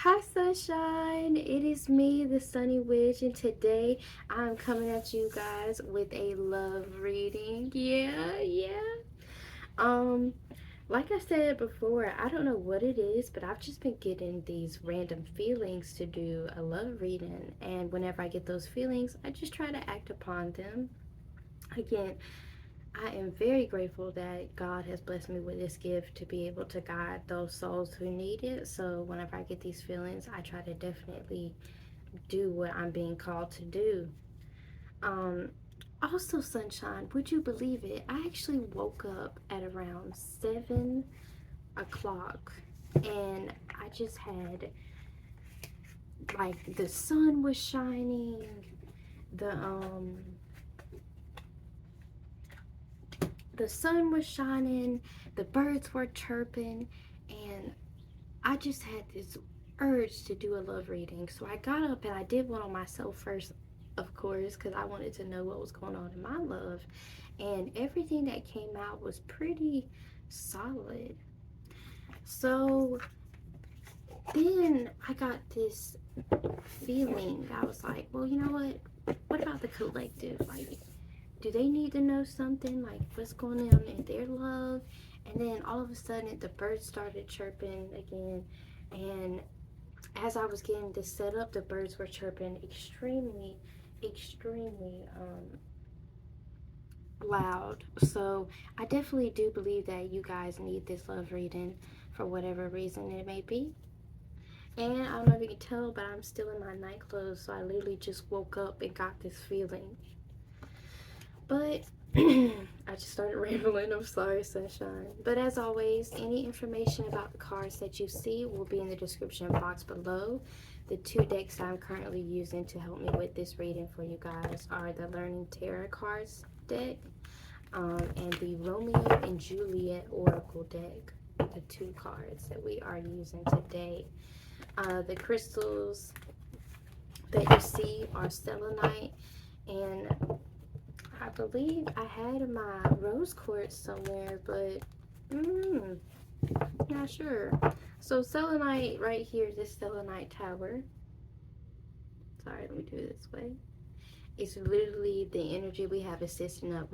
Hi, sunshine. It is me, the Sunny Witch, and today I'm coming at you guys with a love reading. Yeah. Um, like I said before, I don't know what it is, but I've just been getting these random feelings to do a love reading, and whenever I get those feelings, I just try to act upon them. Again, I am very grateful that God has blessed me with this gift to be able to guide those souls who need it. So whenever I get these feelings, I try to definitely do what I'm being called to do. Um, Also, sunshine, would you believe it? I actually woke up at around 7 o'clock, and I just had like the sun was shining, the um the sun was shining, the birds were chirping, and I just had this urge to do a love reading. So I got up and I did one on myself first, of course, because I wanted to know what was going on in my love. And everything that came out was pretty solid. So then I got this feeling. I was like, well, you know what? What about the collective? Like, do they need to know something? Like, what's going on in their love? And then all of a sudden, the birds started chirping again. And as I was getting this set up, the birds were chirping extremely loud. So I definitely do believe that you guys need this love reading for whatever reason it may be. And I don't know if you can tell, but I'm still in my night clothes, so I literally just woke up and got this feeling. But I just started rambling. I'm sorry, sunshine. But as always, any information about the cards that you see will be in the description box below. The two decks I'm currently using to help me with this reading for you guys are the Learning Tarot cards deck and the Romeo and Juliet Oracle deck. The two cards that we are using today. The crystals that you see are selenite, and I believe I had my rose quartz somewhere, but not sure. So selenite right here, this selenite tower. Sorry, let me do it this way. It's literally the energy we have assisting us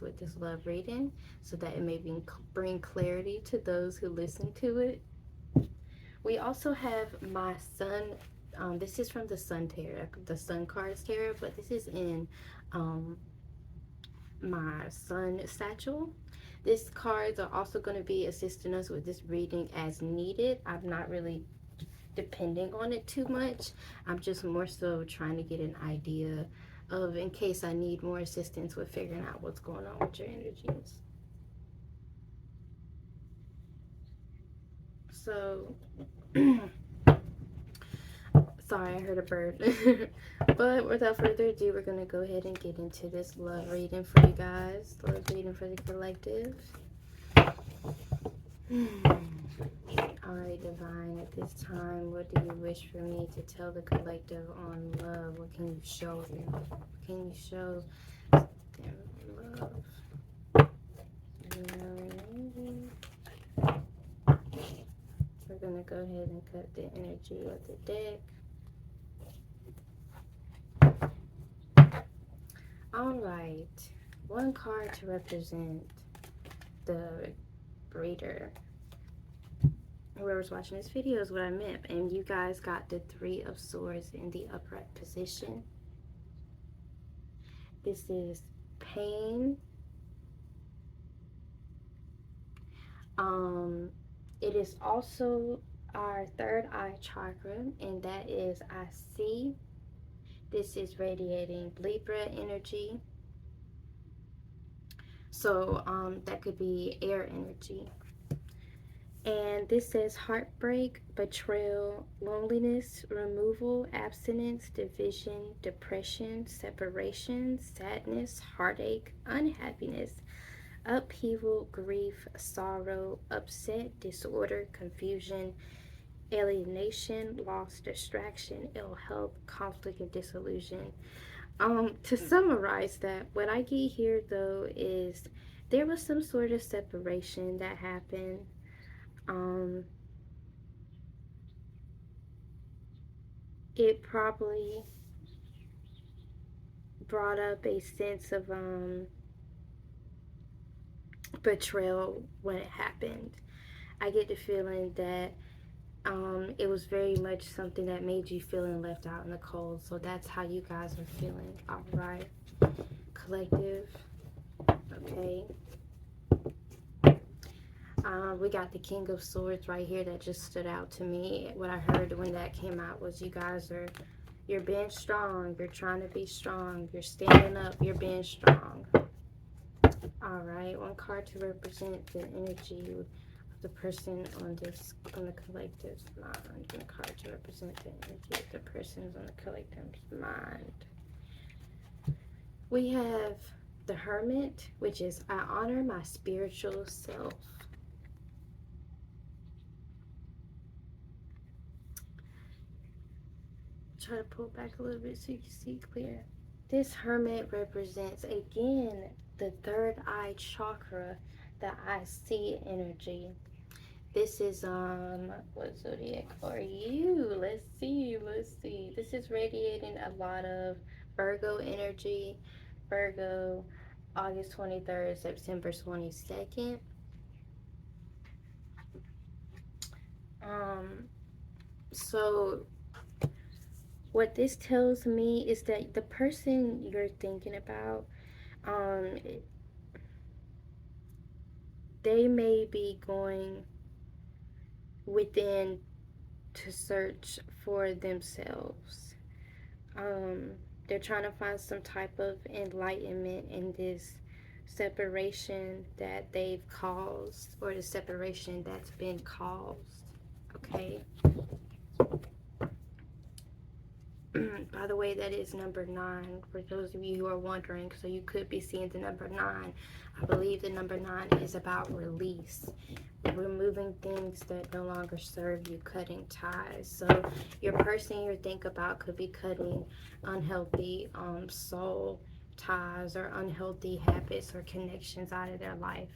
with this love reading, so that it may bring clarity to those who listen to it. We also have my sun. This is from the Sun Tarot, the Sun Cards Tarot, but this is in um, my Sun Satchel. These cards are also going to be assisting us with this reading as needed. I'm not really depending on it too much. I'm just more so trying to get an idea of in case I need more assistance with figuring out what's going on with your energies. So, sorry, I heard a bird. But without further ado, we're going to go ahead and get into this love reading for you guys. Love reading for the collective. Alright, Divine, at this time, what do you wish for me to tell the collective on love? What can you show them? What can you show them love? We're going to go ahead and cut the energy of the deck. Alright, one card to represent the reader. Whoever's watching this video is what I meant. And you guys got the Three of Swords in the upright position. This is pain. It is also our third eye chakra, and that is I see. This is radiating Libra energy. So that could be air energy. And this says heartbreak, betrayal, loneliness, removal, abstinence, division, depression, separation, sadness, heartache, unhappiness, upheaval, grief, sorrow, upset, disorder, confusion, alienation, loss, distraction, ill health, conflict, and disillusion. To summarize that, what I get here though is there was some sort of separation that happened. Um, it probably brought up a sense of betrayal when it happened. I get the feeling that it was very much something that made you feeling left out in the cold. So that's how you guys are feeling. All right, collective. Okay. We got the King of Swords right here that just stood out to me. What I heard when that came out was you're being strong. You're trying to be strong. You're standing up. You're being strong. All right, one card to represent the energy of the person on the collective's mind. One card to represent the energy of the person's on the collective's mind. We have the Hermit, which is I honor my spiritual self. Try to pull back a little bit so you can see clear. This Hermit represents again the third eye chakra, the I see energy. This is what zodiac are you? Let's see. This is radiating a lot of Virgo energy. Virgo, August 23rd, September 22nd. So what this tells me is that the person you're thinking about, um they may be going within to search for themselves. Um, they're trying to find some type of enlightenment in this separation that they've caused, or the separation that's been caused. Okay. By the way, that is number 9 for those of you who are wondering. So you could be seeing the number 9. I believe the number 9 is about release, removing things that no longer serve you, cutting ties. So your person you think about could be cutting unhealthy soul ties or unhealthy habits or connections out of their life.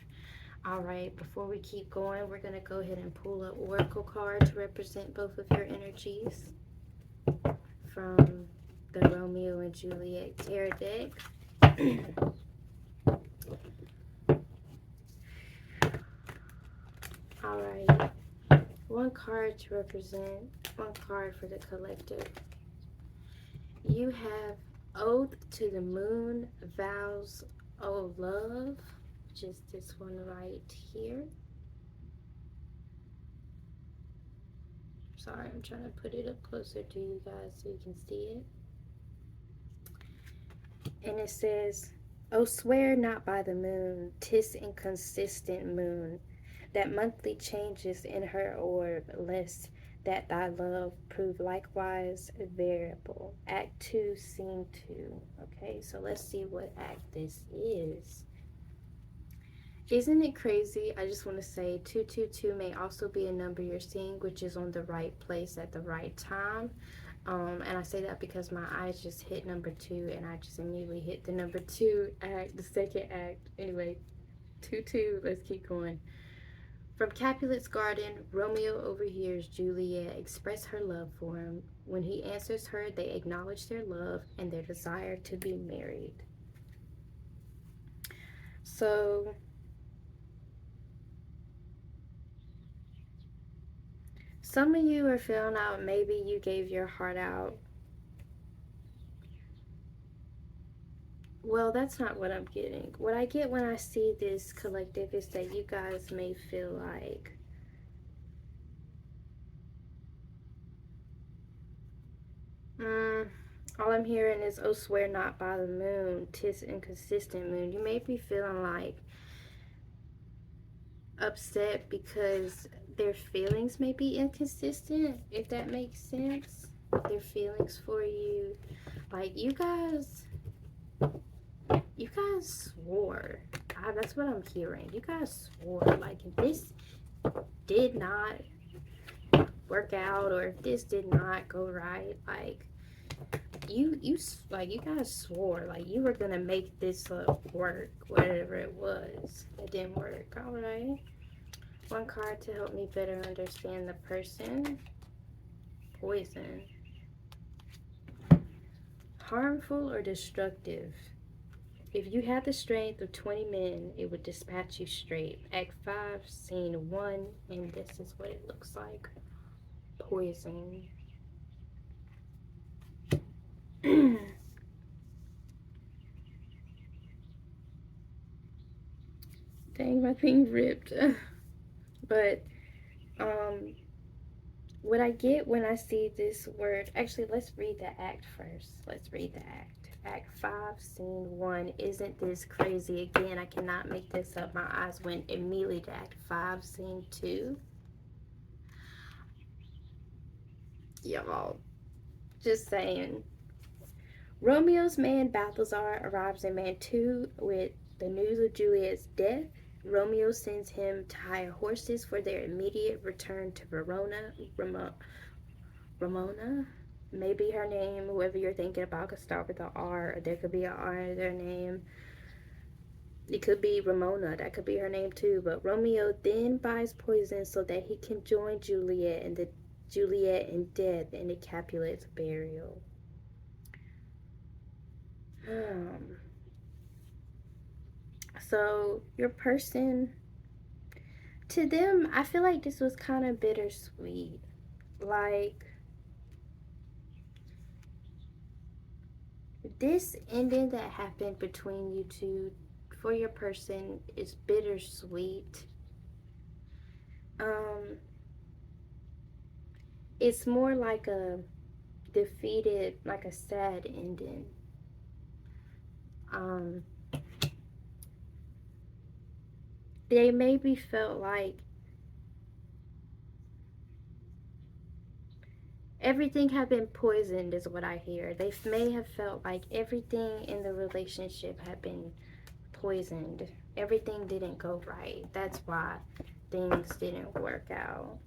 All right, before we keep going, we're going to go ahead and pull an oracle card to represent both of your energies from the Romeo and Juliet tarot deck. All right, one card to represent, one card for the collective. You have Oath to the Moon, Vows of Love, which is this one right here. Sorry, I'm trying to put it up closer to you guys so you can see it. And it says, "Oh, swear not by the moon, 'tis inconsistent moon, that monthly changes in her orb, lest that thy love prove likewise variable." Act 2, Scene 2. Okay, so let's see what act this is. Isn't it crazy? I just want to say 222 may also be a number you're seeing, which is on the right place at the right time. And I say that because my eyes just hit number 2 and I just immediately hit the number 2 act, the second act. Anyway, 2-2, let's keep going. From Capulet's garden, Romeo overhears Juliet express her love for him. When he answers her, they acknowledge their love and their desire to be married. So some of you are feeling out, maybe you gave your heart out. Well, that's not what I'm getting. What I get when I see this collective is that you guys may feel like all I'm hearing is, "Oh, swear not by the moon, 'tis inconsistent moon." You may be feeling like upset because their feelings may be inconsistent, if that makes sense. Their feelings for you, like you guys swore. That's what I'm hearing. You guys swore, like, if this did not work out or if this did not go right, like you guys swore like you were gonna make this work, whatever it was. It didn't work. All right. One card to help me better understand the person. Poison. Harmful or destructive? If you had the strength of 20 men, it would dispatch you straight. Act 5, Scene 1, and this is what it looks like. Poison. Dang, my thing ripped. But, what I get when I see this word, actually, let's read the act first. Let's read the act. Act 5, Scene 1. Isn't this crazy? Again, I cannot make this up. My eyes went immediately to Act 5, Scene 2. Y'all, just saying. Romeo's man Balthazar arrives in Man 2 with the news of Juliet's death. Romeo sends him to hire horses for their immediate return to Verona. Ramona, maybe her name, whoever you're thinking about, could start with an R, or there could be an R in their name. It could be Ramona, that could be her name too. But Romeo then buys poison so that he can join Juliet in death and the Capulets' burial. So your person, to them, I feel like this was kind of bittersweet. Like, this ending that happened between you two for your person is bittersweet. It's more like a defeated, like a sad ending. They maybe felt like everything had been poisoned, is what I hear. They may have felt like everything in the relationship had been poisoned. Everything didn't go right. That's why things didn't work out.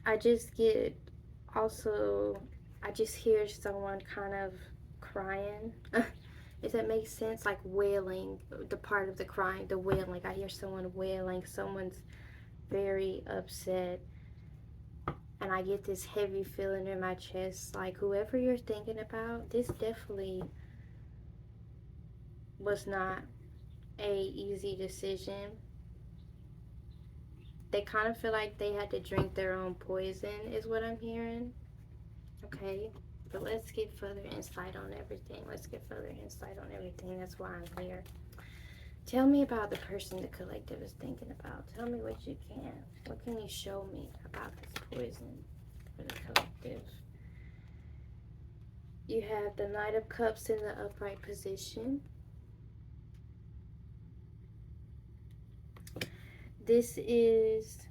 I just get also, I just hear someone kind of crying. If that makes sense, like wailing, the part of the crying, the wailing. I hear someone wailing, someone's very upset. And I get this heavy feeling in my chest, like whoever you're thinking about, this definitely was not a easy decision. They kind of feel like they had to drink their own poison, is what I'm hearing. Okay, but let's get further insight on everything. That's why I'm here. Tell me about the person the collective is thinking about. Tell me what you can. What can you show me about this poison for the collective? You have the Knight of Cups in the upright position. This is,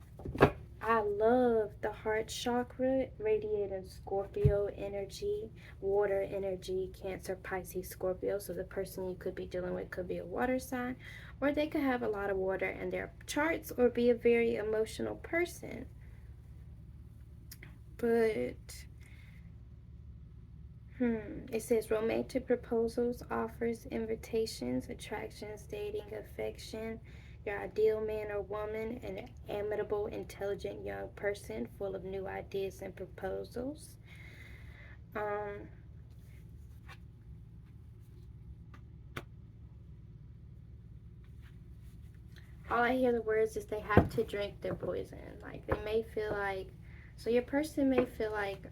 I love the heart chakra, radiating Scorpio energy, water energy, Cancer, Pisces, Scorpio. So the person you could be dealing with could be a water sign, or they could have a lot of water in their charts, or be a very emotional person. But it says romantic proposals, offers, invitations, attractions, dating, affection. Your ideal man or woman, an amiable, intelligent young person full of new ideas and proposals. All I hear the words is they have to drink their poison. Like, they may feel like, so your person may feel like,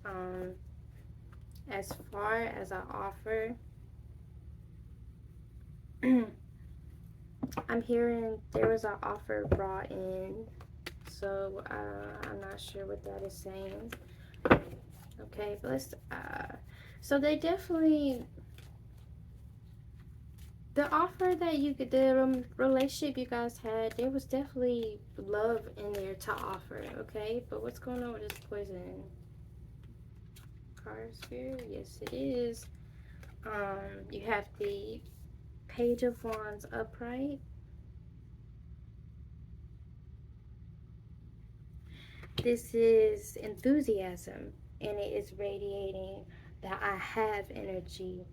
as far as I offer, I'm hearing there was an offer brought in, so I'm not sure what that is saying. Okay, but let's, so they definitely, the offer that you could, the relationship you guys had, there was definitely love in there to offer, okay? But what's going on with this poison? Card sphere, yes it is. You have the Page of Wands upright. This is enthusiasm, and it is radiating that I have energy.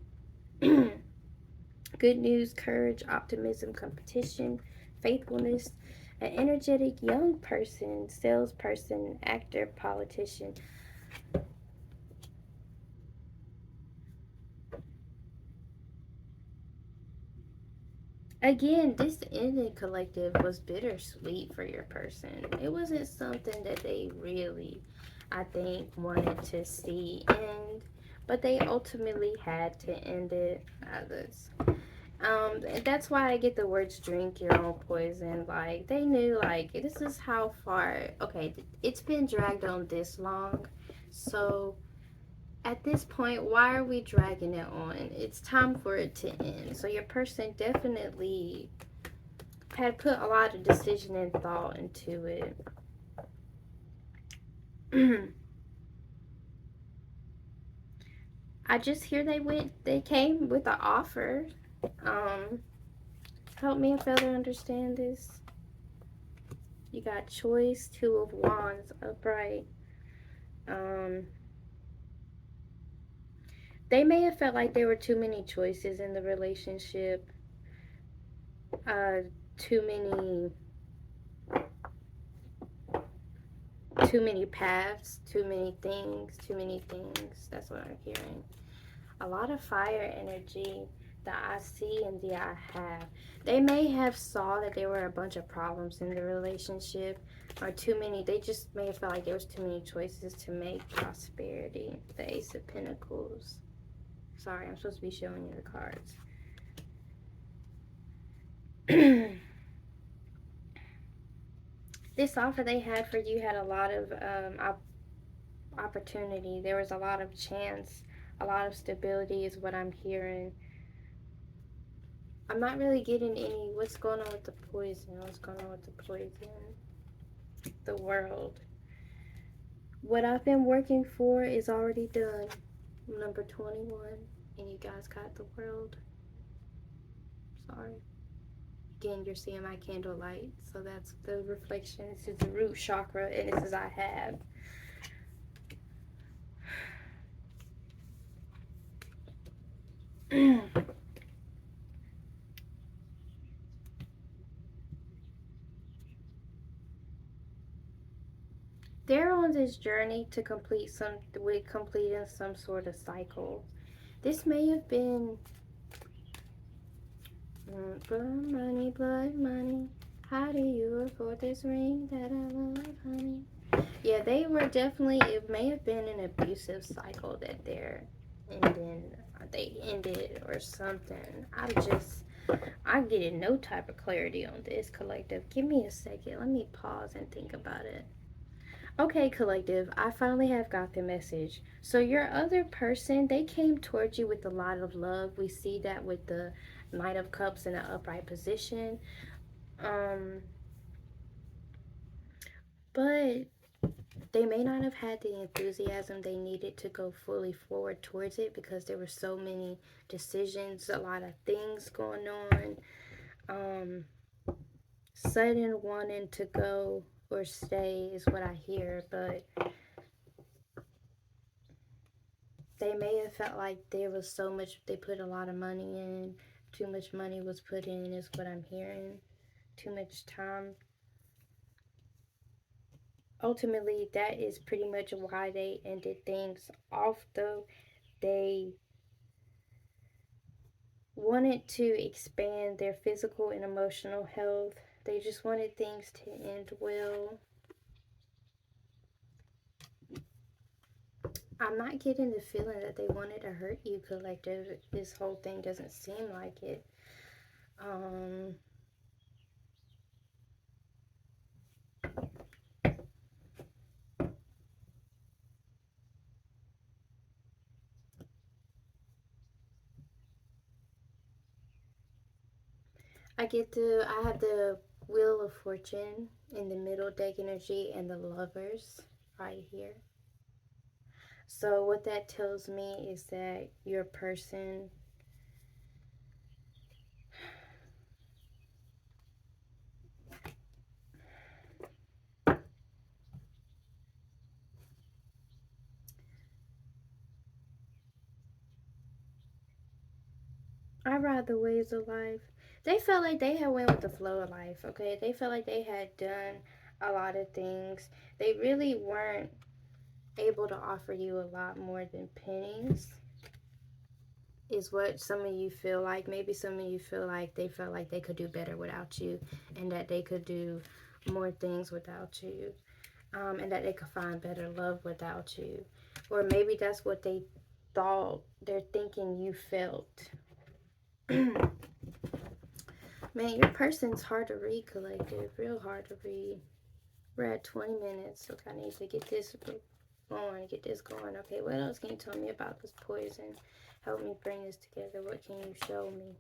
Good news, courage, optimism, competition, faithfulness. An energetic young person, salesperson, actor, politician. Again, this ending collective was bittersweet for your person. It wasn't something that they really, I think, wanted to see end, but they ultimately had to end it. That's why I get the words "drink your own poison." Like they knew, like this is how far. Okay, it's been dragged on this long, so at this point, why are we dragging it on? It's time for it to end. So your person definitely had put a lot of decision and thought into it. I just hear they came with an offer. Um, Help me further understand this. You got choice, two of wands, upright. Um, they may have felt like there were too many choices in the relationship. Uh, too many, too many paths, too many things, too many things. That's what I'm hearing. A lot of fire energy that I see and that I have. They may have saw that there were a bunch of problems in the relationship or too many. They just may have felt like there was too many choices to make prosperity. The Ace of Pentacles. Sorry, I'm supposed to be showing you the cards. This offer they had for you had a lot of opportunity. There was a lot of chance, a lot of stability is what I'm hearing. I'm not really getting any. What's going on with the poison? What's going on with the poison? The world. What I've been working for is already done. Number 21. And you guys got the world. Sorry. Again, you're seeing my candlelight. So that's the reflection. This is the root chakra. And this is I have. They're on this journey to completing some sort of cycle. This may have been blood money. How do you afford this ring that I love, honey? Yeah, they were definitely. It may have been an abusive cycle that they ended or something. I'm getting no type of clarity on this collective. Give me a second. Let me pause and think about it. Okay, collective, I finally have got the message. So, your other person, they came towards you with a lot of love. We see that with the Knight of Cups in an upright position. Um, but they may not have had the enthusiasm they needed to go fully forward towards it because there were so many decisions, a lot of things going on. Um, Sudden wanting to go or stay is what I hear, but they may have felt like there was so much, they put a lot of money in, too much money was put in, is what I'm hearing, too much time. Ultimately, that is pretty much why they ended things off, though. They wanted to expand their physical and emotional health. They just wanted things to end well. I'm not getting the feeling that they wanted to hurt you, collective. This whole thing doesn't seem like it. Um, I have the Wheel of Fortune in the middle deck energy and the Lovers right here. So what that tells me is that your person, I ride the waves of life. They felt like they had went with the flow of life, okay? They felt like they had done a lot of things. They really weren't able to offer you a lot more than pennies, is what some of you feel like. Maybe some of you feel like they felt like they could do better without you, and that they could do more things without you, and that they could find better love without you. Or maybe that's what they thought, they're thinking you felt. Man, your person's hard to read, collective. Real hard to read. We're at 20 minutes, so I need to get this going, get this going. Okay, what else can you tell me about this poison? Help me bring this together. What can you show me?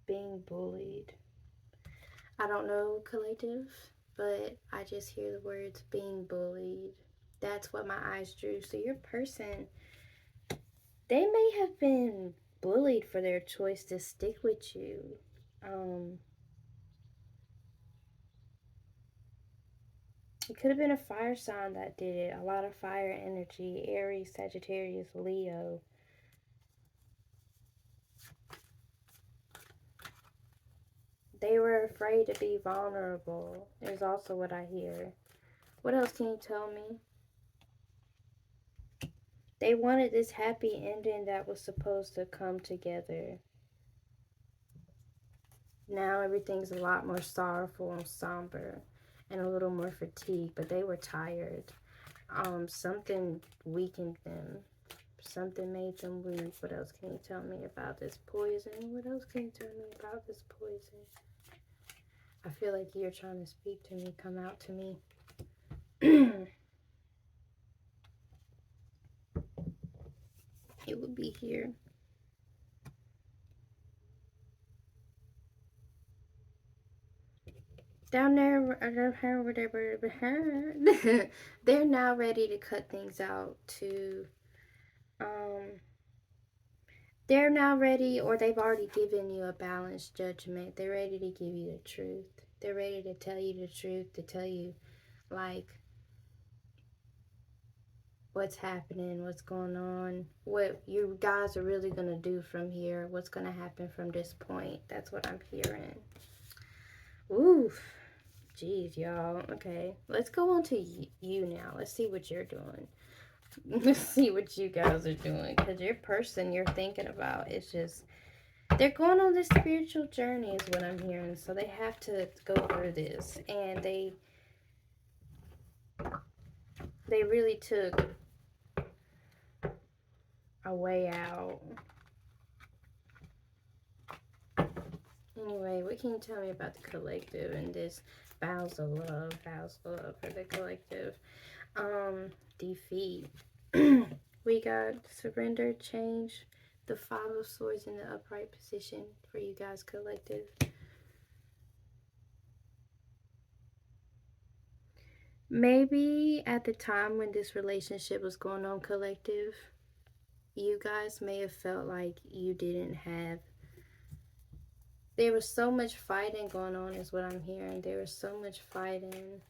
Being bullied. I don't know, collective, but I just hear the words being bullied. That's what my eyes drew. So your person, they may have been bullied for their choice to stick with you. Um, it could have been a fire sign that did it. A lot of fire energy. Aries, Sagittarius, Leo. They were afraid to be vulnerable, is also what I hear. What else can you tell me? They wanted this happy ending that was supposed to come together. Now everything's a lot more sorrowful and somber and a little more fatigued, but they were tired. Something weakened them. Something made them weak. What else can you tell me about this poison? What else can you tell me about this poison? I feel like you're trying to speak to me. Come out to me. It would be here. Down there, they're now ready to cut things out to, um, they're now ready, or they've already given you a balanced judgment. They're ready to give you the truth. They're ready to tell you the truth, to tell you, like, what's happening, what's going on, what you guys are really going to do from here, what's going to happen from this point. That's what I'm hearing. Oof. Jeez, y'all. Okay, let's go on to you now. Let's see what you're doing. Let's see what you guys are doing. Because your person you're thinking about is just, they're going on this spiritual journey is what I'm hearing. So they have to go through this. And they really took a way out. Anyway, what can you tell me about the collective and this vows of love for the collective? Defeat. We got surrender, change, the Five of Swords in the upright position for you guys, collective. Maybe at the time when this relationship was going on, collective, you guys may have felt like you didn't have, there was so much fighting going on is what I'm hearing. There was so much fighting.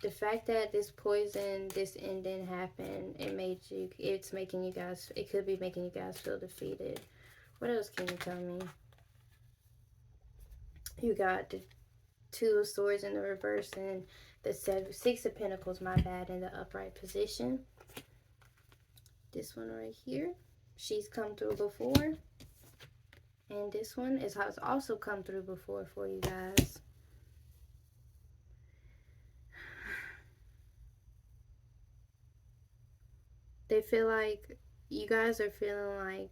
The fact that this poison, this ending happened, it's making you guys, it could be making you guys feel defeated. What else can you tell me? You got the Two of Swords in the reverse and the Six of Pentacles, my bad, in the upright position. This one right here, she's come through before. And this one has also come through before for you guys. They feel like you guys are feeling like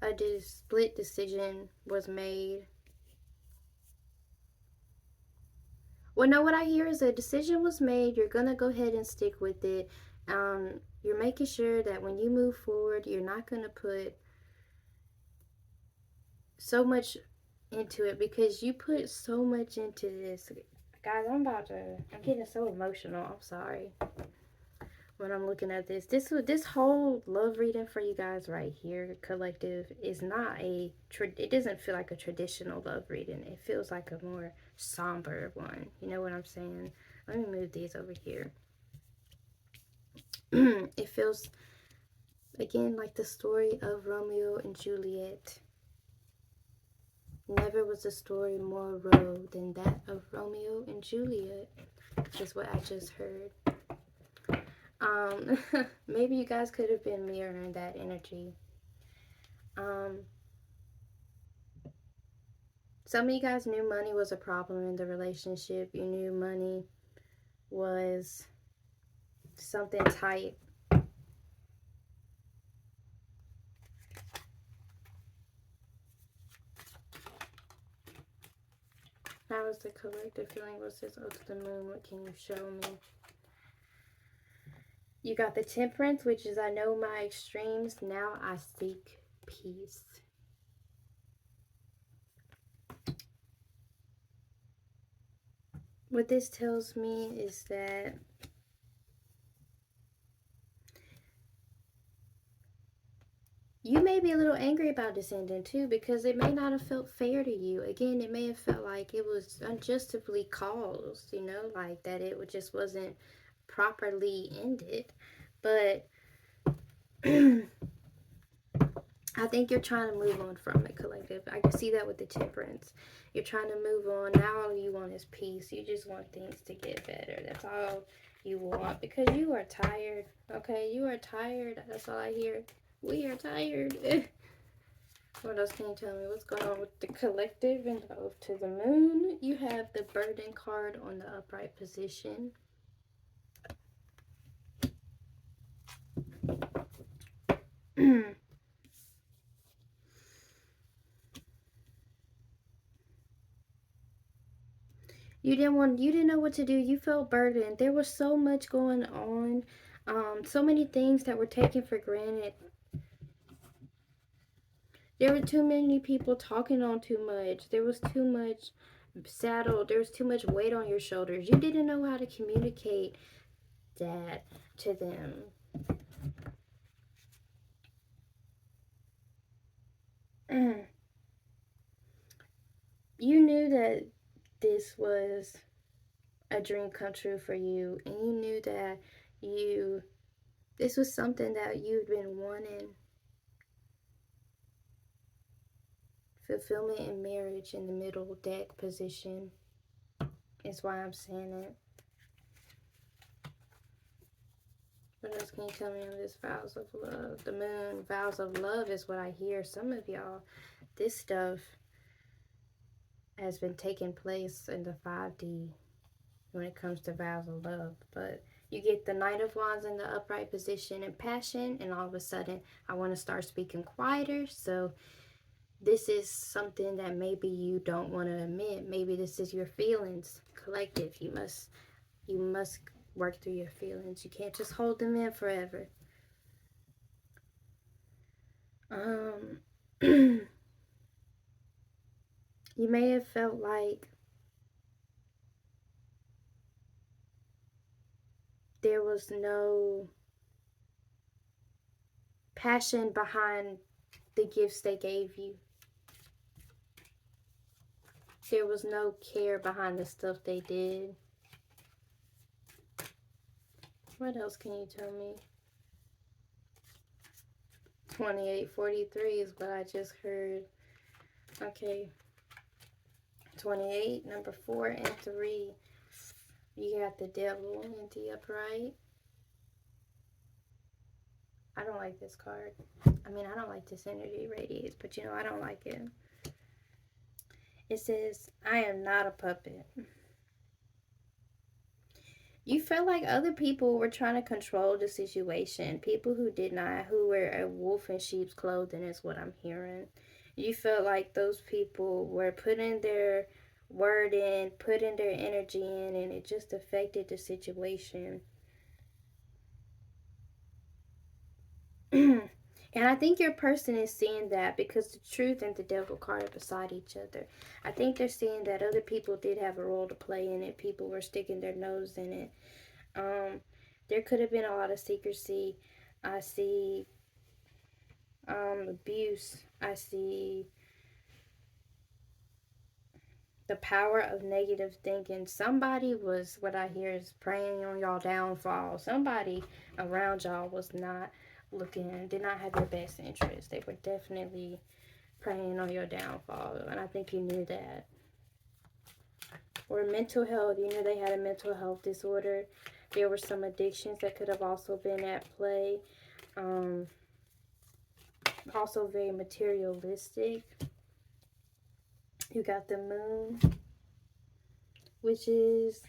a split decision was made. Well, no, what I hear is a decision was made. You're going to go ahead and stick with it. You're making sure that when you move forward, you're not going to put so much into it, because you put so much into this. Guys, I'm getting so emotional. I'm sorry. When I'm looking at this whole love reading for you guys right here, collective, is not it doesn't feel like a traditional love reading. It feels like a more somber one. You know what I'm saying? Let me move these over here. It feels, again, like the story of Romeo and Juliet. Never was a story more raw than that of Romeo and Juliet, is what I just heard. Maybe you guys could have been mirroring that energy. Um, some of you guys knew money was a problem in the relationship. You knew money was something tight. How was the collective feeling? What's this? Oh, to the moon. What can you show me? You got the temperance, which is I know my extremes. Now I seek peace. What this tells me is that you may be a little angry about this ending too, because it may not have felt fair to you. Again, it may have felt like it was unjustly caused, you know, like that it just wasn't properly ended. But I think you're trying to move on from it, collective. I can see that with the temperance. You're trying to move on. Now all you want is peace. You just want things to get better. That's all you want, because you are tired. Okay, you are tired. That's all I hear. We are tired. What else can you tell me? What's going on with the collective and the oath to the moon? You have the burden card on the upright position. You didn't know what to do. You felt burdened. There was so much going on. So many things that were taken for granted. There were too many people talking on too much. There was too much saddle. There was too much weight on your shoulders. You didn't know how to communicate that to them. You knew that this was a dream come true for you, and you knew that this was something that you'd been wanting. Fulfillment in marriage in the middle deck position is why I'm saying it. What else can you tell me on this vows of love? The moon, vows of love is what I hear. Some of y'all, this stuff has been taking place in the 5D when it comes to vows of love. But you get the Knight of Wands in the upright position and passion, and all of a sudden I want to start speaking quieter. So this is something that maybe you don't want to admit. Maybe this is your feelings, collective. You must work through your feelings. You can't just hold them in forever. You may have felt like there was no passion behind the gifts they gave you. There was no care behind the stuff they did. What else can you tell me? 2843 is what I just heard. Okay. 28, number 4 and 3. You got the devil in the upright. I don't like this card. I mean, I don't like this energy radiates, but you know, I don't like it. It says, I am not a puppet. You felt like other people were trying to control the situation. People who did not, who were a wolf in sheep's clothing is what I'm hearing. You felt like those people were putting their word in, putting their energy in, and it just affected the situation. And I think your person is seeing that, because the truth and the devil card are beside each other. I think they're seeing that other people did have a role to play in it. People were sticking their nose in it. There could have been a lot of secrecy. I see abuse. I see The power of negative thinking. Somebody was, what I hear is preying on y'all downfall. Somebody around y'all was not looking, did not have your best interest. They were definitely preying on your downfall. And I think you knew that. Or mental health. You knew they had a mental health disorder. There were some addictions that could have also been at play. Also very materialistic. You got the moon, which is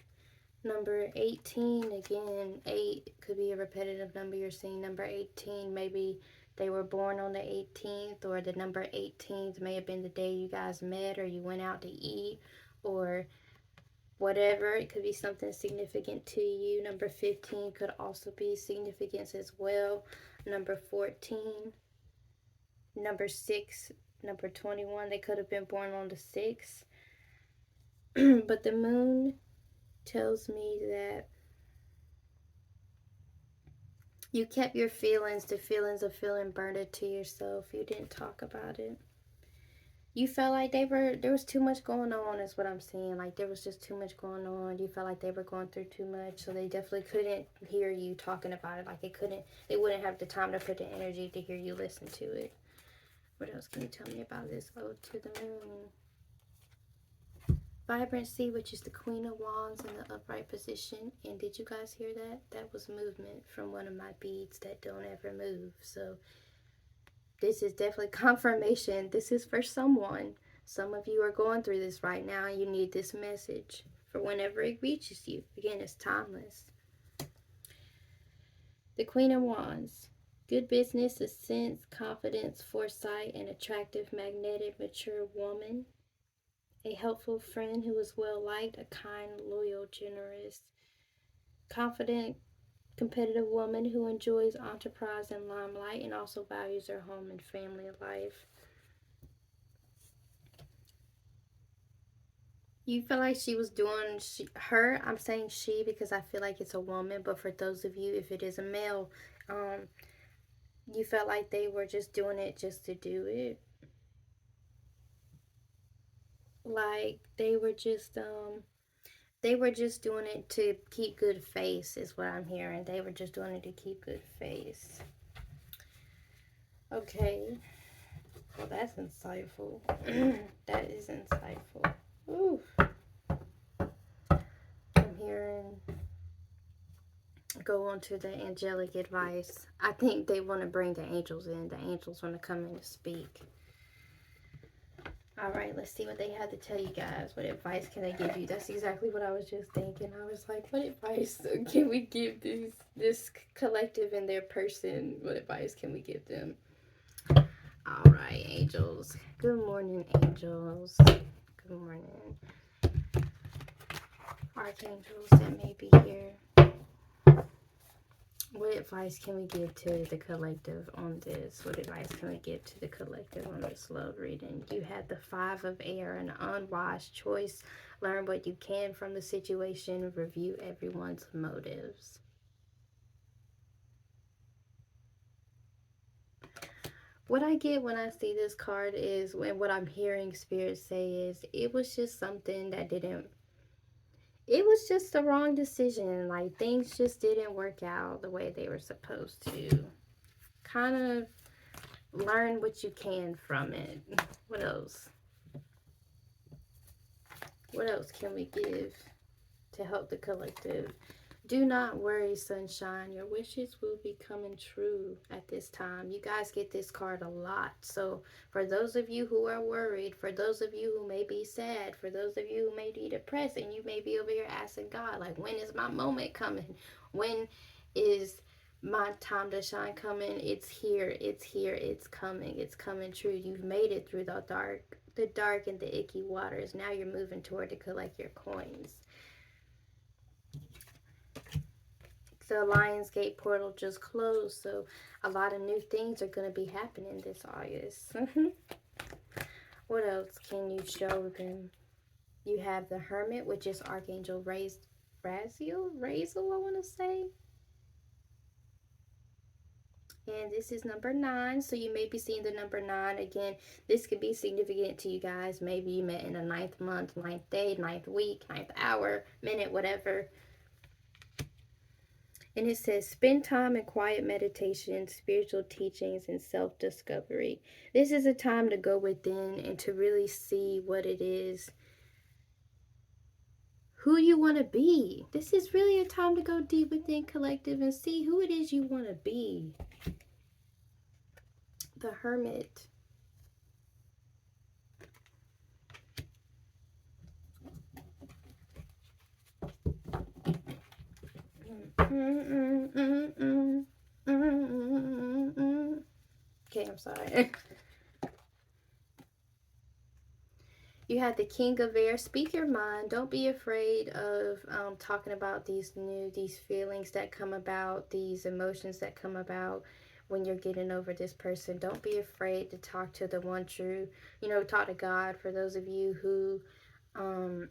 number 18. Again, 8 could be a repetitive number you're seeing. Number 18, maybe they were born on the 18th, or the number 18th may have been the day you guys met, or you went out to eat, or whatever. It could be something significant to you. Number 15 could also be significance as well. Number 14, number 6, number 21, they could have been born on the 6th. But the moon tells me that you kept your feelings, the feelings of feeling burdened to yourself. You didn't talk about it. You felt like there was too much going on, is what I'm saying. Like, there was just too much going on. You felt like they were going through too much, so they definitely couldn't hear you talking about it. Like, they wouldn't have the time to put the energy to hear you listen to it. What else can you tell me about this ode to the moon? Vibrancy, which is the Queen of Wands in the upright position. And did you guys hear that? That was movement from one of my beads that don't ever move. So this is definitely confirmation. This is for someone. Some of you are going through this right now. You need this message for whenever it reaches you. Again, it's timeless. The Queen of Wands. Good business, a sense, confidence, foresight, an attractive, magnetic, mature woman. A helpful friend who is well liked, a kind, loyal, generous, confident, competitive woman who enjoys enterprise and limelight and also values her home and family life. You feel like she was doing her. I'm saying she because I feel like it's a woman, but for those of you, if it is a male, you felt like they were just doing it just to do it. Like they were just doing it to keep good face, is what I'm hearing. They were just doing it to keep good face. Okay. Well, that's insightful. That is insightful. Ooh. I'm hearing go on to the angelic advice. I think they want to bring the angels in. The angels want to come in to speak. All right, let's see what they have to tell you guys. What advice can they give you? That's exactly what I was just thinking. I was like, what advice can we give this collective and their person? What advice can we give them? All right, angels. Good morning, angels. Good morning. Archangels that may be here. What advice can we give to the collective on this? What advice can we give to the collective on this love reading? You had the 5 of air, an unwise choice. Learn what you can from the situation. Review everyone's motives. What I get when I see this card is, and what I'm hearing Spirit say is, it was just something that it was just the wrong decision. Like, things just didn't work out the way they were supposed to. Kind of learn what you can from it. What else? What else can we give to help the collective? Do not worry, sunshine. Your wishes will be coming true at this time. You guys get this card a lot. So for those of you who are worried, for those of you who may be sad, for those of you who may be depressed, and you may be over here asking God, like, when is my moment coming? When is my time to shine coming? It's here. It's here. It's coming. It's coming true. You've made it through the dark and the icky waters. Now you're moving toward to collect your coins. The Lionsgate portal just closed, so a lot of new things are going to be happening this August. What else can you show them? You have the Hermit, which is Archangel Raziel, I want to say. And this is number 9. So you may be seeing the number 9 again. This could be significant to you guys. Maybe you met in the 9th month, 9th day, 9th week, 9th hour, minute, whatever. And it says, spend time in quiet meditation, spiritual teachings, and self discovery. This is a time to go within and to really see what it is, who you want to be. This is really a time to go deep within, collective, and see who it is you want to be. The Hermit. Okay, I'm sorry. You have the King of Air. Speak your mind. Don't be afraid of talking about these feelings that come about, these emotions that come about when you're getting over this person. Don't be afraid to talk to the one true, talk to God. For those of you who are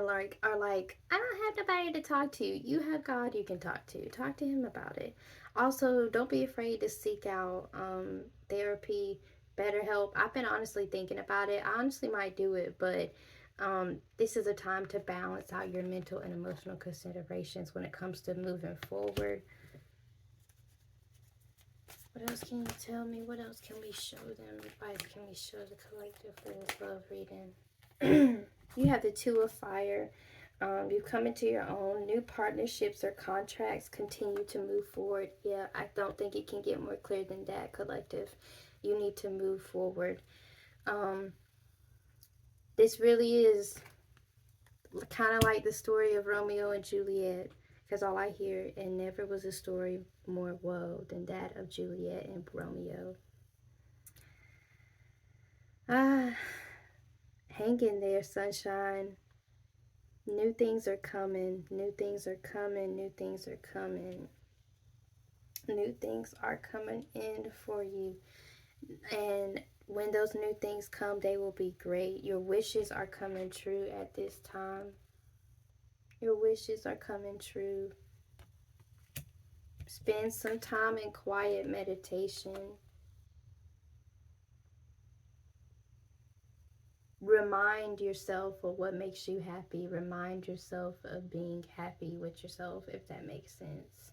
like, I don't have nobody to talk to. You have God you can talk to. Talk to him about it. Also, don't be afraid to seek out therapy, BetterHelp. I've been honestly thinking about it. I honestly might do it, but this is a time to balance out your mental and emotional considerations when it comes to moving forward. What else can you tell me? What else can we show them? Advice can we show the collective for this love reading? You have the Two of Fire. You come into your own. New partnerships or contracts continue to move forward. Yeah, I don't think it can get more clear than that, collective. You need to move forward. This really is kind of like the story of Romeo and Juliet, because all I hear, and never was a story more woe than that of Juliet and Romeo. Hang in there, sunshine. New things are coming. New things are coming. New things are coming. New things are coming in for you. And when those new things come, they will be great. Your wishes are coming true at this time. Your wishes are coming true. Spend some time in quiet meditation. Remind yourself of what makes you happy. Remind yourself of being happy with yourself, if that makes sense.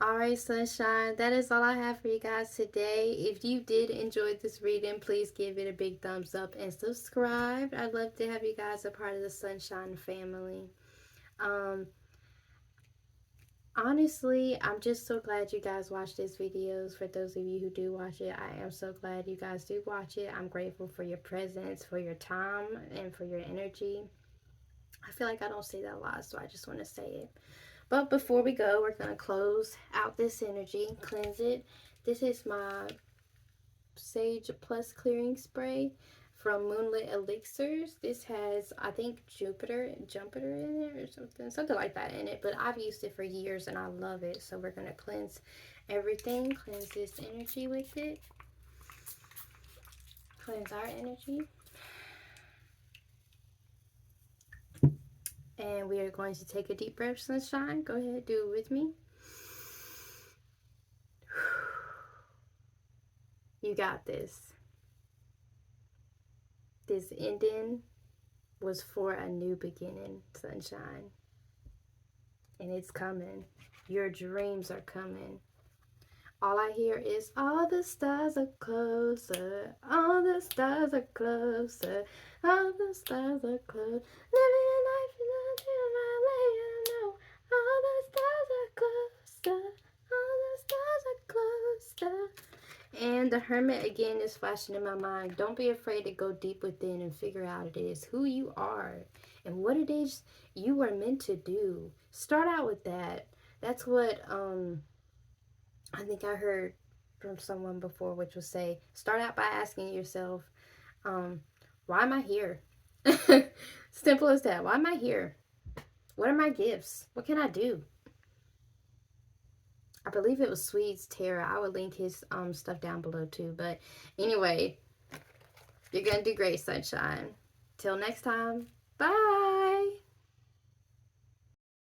Alright, sunshine, that is all I have for you guys today. If you did enjoy this reading, please give it a big thumbs up and subscribe. I'd love to have you guys a part of the sunshine family. Honestly, I'm just so glad you guys watch these videos. For those of you who do watch it, I am so glad you guys do watch it. I'm grateful for your presence, for your time, and for your energy. I feel like I don't say that a lot, so I just want to say it. But before we go, we're going to close out this energy, cleanse it. This is my Sage Plus Clearing Spray from Moonlit Elixirs. This has, I think, Jupiter in it or something like that in it. But I've used it for years and I love it. So we're going to cleanse everything, cleanse this energy with it, cleanse our energy. And we are going to take a deep breath, sunshine. Go ahead, do it with me. You got this. This ending was for a new beginning, sunshine. And it's coming. Your dreams are coming. All I hear is all the stars are closer. All the stars are closer. All the stars are close. Living a life in my way, I know. All the stars are closer. All the stars are closer. And the Hermit again is flashing in my mind. Don't be afraid to go deep within and figure out it is who you are and what it is you are meant to do. Start out with that. That's what I think I heard from someone before, which was say, start out by asking yourself, why am I here? Simple as that. Why am I here? What are my gifts? What can I do? I believe it was Swede's Terror. I would link his stuff down below too. But anyway, you're going to do great, sunshine. Till next time. Bye.